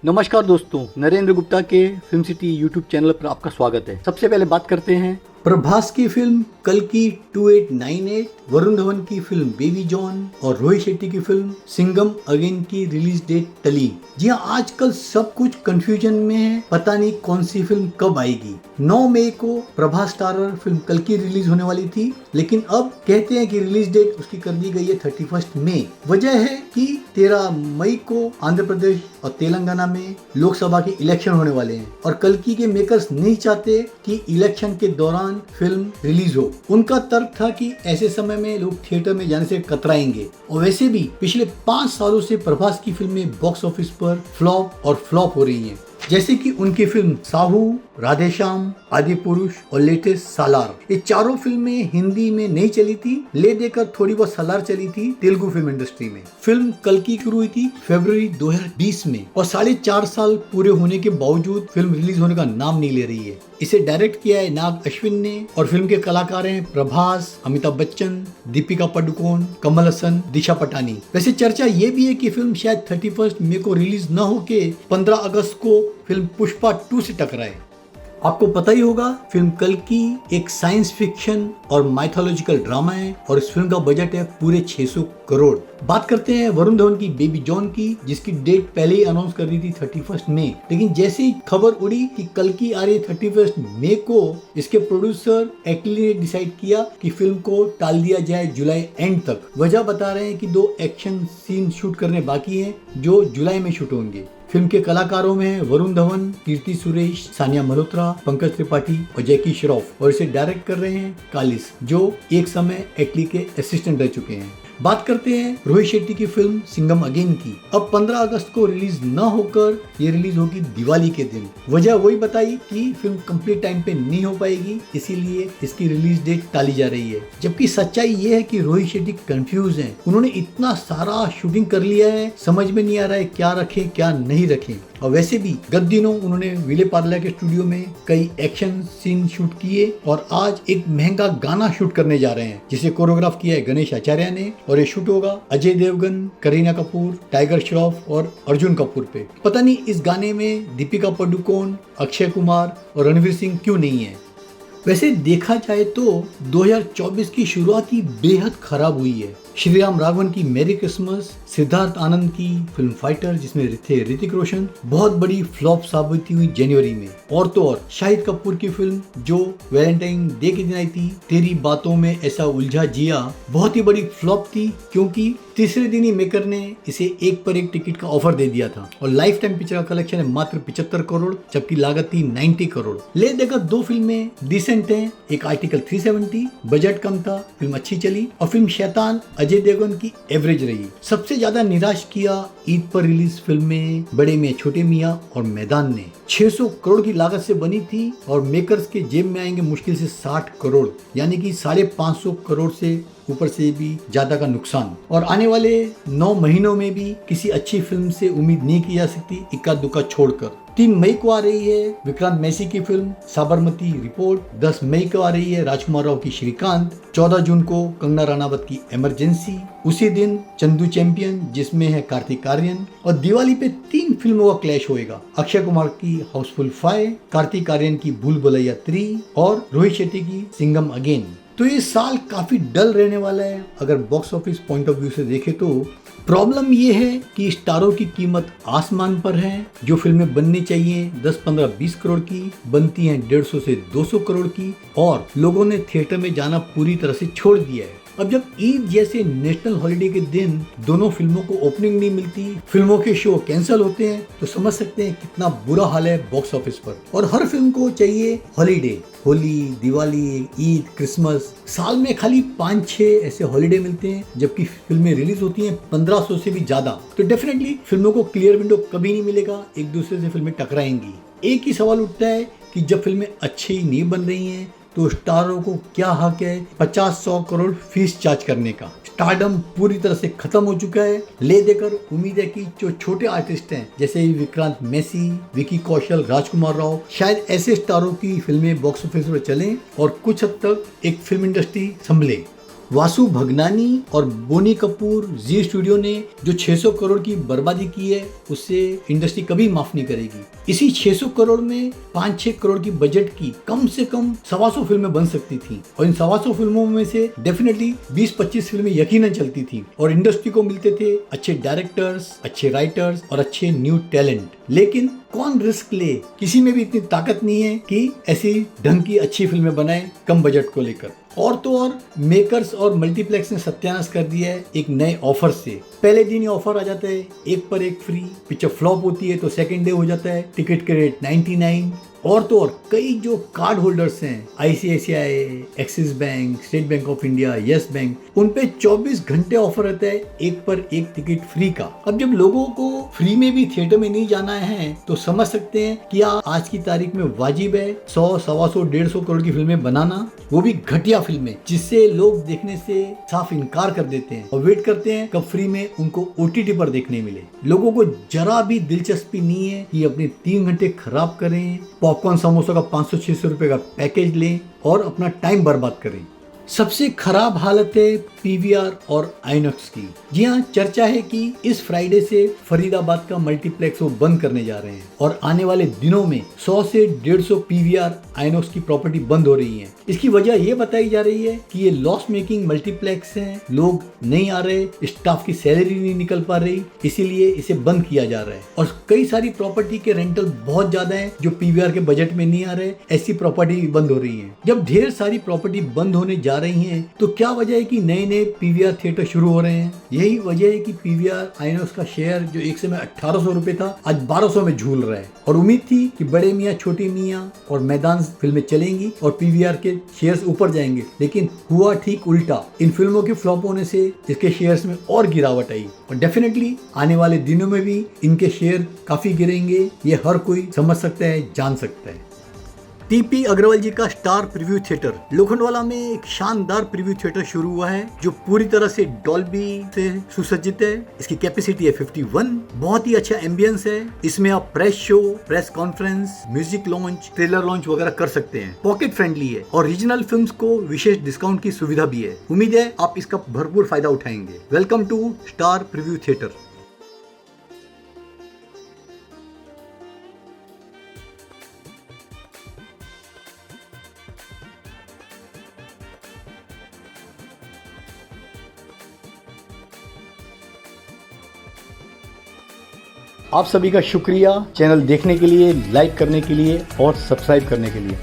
नमस्कार दोस्तों, नरेंद्र गुप्ता के फिल्म सिटी यूट्यूब चैनल पर आपका स्वागत है। सबसे पहले बात करते हैं प्रभास की फिल्म कल की 2898, वरुण धवन की फिल्म बेबी जॉन और रोहित शेट्टी की फिल्म सिंघम अगेन की रिलीज डेट टली। जी हाँ, आजकल सब कुछ कंफ्यूजन में है, पता नहीं कौन सी फिल्म कब आएगी। 9 मई को प्रभास स्टारर फिल्म कल की रिलीज होने वाली थी, लेकिन अब कहते हैं कि रिलीज डेट उसकी कर दी गई है 31 मई। वजह है कि 13 मई को आंध्र प्रदेश और तेलंगाना में लोकसभा के इलेक्शन होने वाले हैं और कल्कि के मेकर्स नहीं चाहते कि इलेक्शन के दौरान फिल्म रिलीज हो। उनका तर्क था कि ऐसे समय में लोग थिएटर में जाने से कतराएंगे और वैसे भी पिछले 5 सालों से प्रभास की फिल्में बॉक्स ऑफिस पर फ्लॉप हो रही हैं। जैसे कि उनकी फिल्म साहू, राधेश्याम, आदि पुरुष और लेटेस्ट सालार। ये चारों फिल्में हिंदी में नहीं चली थी, ले देकर थोड़ी बहुत सालार चली थी तेलुगु फिल्म इंडस्ट्री में। फिल्म कल की शुरू हुई थी फरवरी 2020 में और 4.5 साल पूरे होने के बावजूद फिल्म रिलीज होने का नाम नहीं ले रही है। इसे डायरेक्ट किया है नाग अश्विन ने और फिल्म के कलाकार हैं प्रभास, अमिताभ बच्चन, दीपिका पादुकोण, कमल हसन, दिशा पटानी। वैसे चर्चा ये भी है कि फिल्म शायद 31 मई को रिलीज न होके 15 अगस्त को फिल्म पुष्पा 2 से टकराए। आपको पता ही होगा, फिल्म कल की एक साइंस फिक्शन और माइथोलॉजिकल ड्रामा है और इस फिल्म का बजट है पूरे 600 करोड़। बात करते हैं वरुण धवन की बेबी जॉन की, जिसकी डेट पहले ही अनाउंस कर दी थी 31 मई, लेकिन जैसे ही खबर उड़ी कि कल की आ रही 31 मई को, इसके प्रोड्यूसर एक्चुअली ने डिसाइड किया कि फिल्म को टाल दिया जाए जुलाई एंड तक। वजह बता रहे हैं कि 2 एक्शन सीन शूट करने बाकी हैं जो जुलाई में शूट होंगे। फिल्म के कलाकारों में वरुण धवन, कीर्ति सुरेश, सानिया मल्होत्रा, पंकज त्रिपाठी और जैकी श्रॉफ, और इसे डायरेक्ट कर रहे हैं कालिस, जो एक समय एटली के असिस्टेंट रह चुके हैं। बात करते हैं रोहित शेट्टी की फिल्म सिंघम अगेन की। अब 15 अगस्त को रिलीज न होकर ये रिलीज होगी दिवाली के दिन। वजह वही बताई कि फिल्म कंप्लीट टाइम पे नहीं हो पाएगी, इसीलिए इसकी रिलीज डेट टाली जा रही है। जबकि सच्चाई ये है कि रोहित शेट्टी कंफ्यूज हैं। उन्होंने इतना सारा शूटिंग कर लिया है, समझ में नहीं आ रहा है क्या रखें क्या नहीं रखें। और वैसे भी गत दिनों उन्होंने विले पार्ला के स्टूडियो में कई एक्शन सीन शूट किए और आज एक महंगा गाना शूट करने जा रहे हैं, जिसे कोरियोग्राफ किया है गणेश आचार्य ने, और ये शूट होगा अजय देवगन, करीना कपूर, टाइगर श्रॉफ और अर्जुन कपूर पे। पता नहीं इस गाने में दीपिका पादुकोण, अक्षय कुमार और रणवीर सिंह क्यों नहीं है। वैसे देखा जाए तो 2024 की शुरुआत ही बेहद खराब हुई है। श्रीराम राघवन की मैरी क्रिसमस, सिद्धार्थ आनंद की फिल्म फाइटर जिसमें थे ऋतिक रोशन, बहुत बड़ी फ्लॉप साबित हुई जनवरी में। और तो और शाहिद कपूर की फिल्म जो वैलेंटाइन डे के दिन आई थी, तेरी बातों में ऐसा उलझा जिया, बहुत ही बड़ी फ्लॉप थी, क्योंकि तीसरे दिन ही मेकर ने इसे 1 पर 1 टिकट का ऑफर दे दिया था और लाइफ टाइम पिक्चर का कलेक्शन है मात्र 75 करोड़, जबकि लागत थी 90 करोड़। ले देखा 2 फिल्में डिसेंट हैं, एक आर्टिकल 370, बजट कम था, फिल्म अच्छी चली, और फिल्म शैतान अजय देवगन की एवरेज रही। सबसे ज्यादा निराश किया ईद पर रिलीज फिल्में बड़े मियां छोटे मियां और मैदान ने। 600 करोड़ की लागत से बनी थी और मेकर्स के जेब में आएंगे मुश्किल से 60 करोड़, यानी कि 550 करोड़ से ऊपर से भी ज्यादा का नुकसान। और आने वाले 9 महीनों में भी किसी अच्छी फिल्म से उम्मीद नहीं की जा सकती, इक्का दुक्का छोड़कर। 3 मई को आ रही है विक्रांत मैसी की फिल्म साबरमती रिपोर्ट, 10 मई को आ रही है राजकुमार राव की श्रीकांत, 14 जून को कंगना रनावत की इमरजेंसी, उसी दिन चंदू चैंपियन जिसमें है कार्तिक आर्यन, और दिवाली पे 3 फिल्मों का क्लैश होएगा, अक्षय कुमार की हाउसफुल 5, कार्तिक आर्यन की भूल भुलैया 3 और रोहित शेट्टी की सिंघम अगेन। तो ये साल काफी डल रहने वाला है अगर box office point of view से देखें तो। प्रॉब्लम ये है कि स्टारों की कीमत आसमान पर है। जो फिल्में बननी चाहिए 10, 15, 20 करोड़ की, बनती हैं 150 से 200 करोड़ की, और लोगों ने थिएटर में जाना पूरी तरह से छोड़ दिया है। अब जब ईद जैसे नेशनल हॉलिडे के दिन दोनों फिल्मों को ओपनिंग नहीं मिलती, फिल्मों के शो कैंसिल होते हैं, तो समझ सकते हैं कितना बुरा हाल है बॉक्स ऑफिस पर। और हर फिल्म को चाहिए हॉलिडे, होली, दिवाली, ईद, क्रिसमस, साल में खाली 5-6 ऐसे हॉलिडे मिलते हैं, जबकि फिल्में रिलीज होती हैं 1500 से भी ज्यादा। तो डेफिनेटली फिल्मों को क्लियर विंडो कभी नहीं मिलेगा, एक दूसरे से फिल्में टकराएंगी। एक ही सवाल उठता है कि जब फिल्में अच्छी नहीं बन रही हैं तो स्टारों को क्या हक है 50-100 करोड़ फीस चार्ज करने का। स्टारडम पूरी तरह से खत्म हो चुका है। ले देकर उम्मीद है कि जो छोटे आर्टिस्ट हैं जैसे विक्रांत मैसी, विकी कौशल, राजकुमार राव, शायद ऐसे स्टारों की फिल्में बॉक्स ऑफिस पर चलें और कुछ हद तक एक फिल्म इंडस्ट्री संभले। वासु भगनानी और बोनी कपूर जी स्टूडियो ने जो 600 करोड़ की बर्बादी की है उससे इंडस्ट्री कभी माफ नहीं करेगी। इसी 600 करोड़ में 5-6 करोड़ की बजट की कम से कम 125 फिल्में बन सकती थी और इन 125 फिल्मों में से डेफिनेटली 20-25 फिल्में यकीनन चलती थी और इंडस्ट्री को मिलते थे अच्छे डायरेक्टर्स, अच्छे राइटर्स और अच्छे न्यू टैलेंट। लेकिन कौन रिस्क ले? किसी में भी इतनी ताकत नहीं है कि ऐसी ढंग की अच्छी फिल्में बनाए कम बजट को लेकर। और तो और मेकर्स और मल्टीप्लेक्स ने सत्यानाश कर दिया है एक नए ऑफर से। पहले दिन ही ऑफर आ जाता है एक पर एक फ्री। पिक्चर फ्लॉप होती है तो सेकंड डे हो जाता है टिकट के रेट 99। और तो और कई जो कार्ड होल्डर्स हैं ICICI, axis bank, state bank of India, yes bank, उन पे 24 घंटे ऑफर रहता है एक पर एक टिकट फ्री का। अब जब लोगों को फ्री में भी थिएटर में नहीं जाना है तो समझ सकते हैं कि आज की तारीख में वाजिब है 100, 125, 150 करोड़ की फिल्में बनाना, वो भी घटिया फिल्में जिससे लोग देखने से साफ इनकार कर देते हैं और वेट करते हैं कब फ्री में उनको OTT पर देखने मिले। लोगों को जरा भी दिलचस्पी नहीं है कि अपने 3 घंटे खराब करें, पॉपकॉर्न समोसा का 500-600 रुपए का पैकेज लें और अपना टाइम बर्बाद करें। सबसे खराब हालत है PVR और आइनॉक्स की। जी हाँ, चर्चा है कि इस फ्राइडे से फरीदाबाद का मल्टीप्लेक्स वो बंद करने जा रहे हैं और आने वाले दिनों में 100 से 150 PVR आइनॉक्स की प्रॉपर्टी बंद हो रही है। इसकी वजह ये बताई जा रही है कि ये लॉस मेकिंग मल्टीप्लेक्स हैं, लोग नहीं आ रहे, स्टाफ की सैलरी नहीं निकल पा रही, इसीलिए इसे बंद किया जा रहा है। और कई सारी प्रॉपर्टी के रेंटल बहुत ज्यादा है जो PVR के बजट में नहीं आ रहे, ऐसी प्रॉपर्टी बंद हो रही है। जब ढेर सारी प्रॉपर्टी बंद होने जा रही हैं तो क्या वजह है कि नए नए PVR थिएटर शुरू हो रहे हैं? यही वजह है कि PVR आइनॉक्स का शेयर जो एक समय 1800 रुपए था आज 1200 में झूल रहा है। और उम्मीद थी कि बड़े मियाँ छोटे मियाँ और मैदान फिल्में चलेंगी और PVR के शेयर्स ऊपर जाएंगे, लेकिन हुआ ठीक उल्टा। इन फिल्मों के फ्लॉप होने से इसके शेयर्स में और गिरावट आई और डेफिनेटली आने वाले दिनों में भी इनके शेयर काफी गिरेंगे, ये हर कोई समझ सकता है, जान सकता है। TP अग्रवाल जी का स्टार प्रीव्यू थिएटर लोखंडवाला में एक शानदार प्रीव्यू थिएटर शुरू हुआ है जो पूरी तरह से डॉल्बी से सुसज्जित है। इसकी कैपेसिटी है 51। बहुत ही अच्छा एम्बियंस है। इसमें आप press show, press conference, music launch, trailer launch वगैरह कर सकते हैं। पॉकेट फ्रेंडली है और रीजनल फिल्म्स को विशेष डिस्काउंट की सुविधा भी है। उम्मीद है आप इसका भरपूर फायदा उठाएंगे। Welcome to Star Preview Theatre. आप सभी का शुक्रिया चैनल देखने के लिए, लाइक करने के लिए और सब्सक्राइब करने के लिए।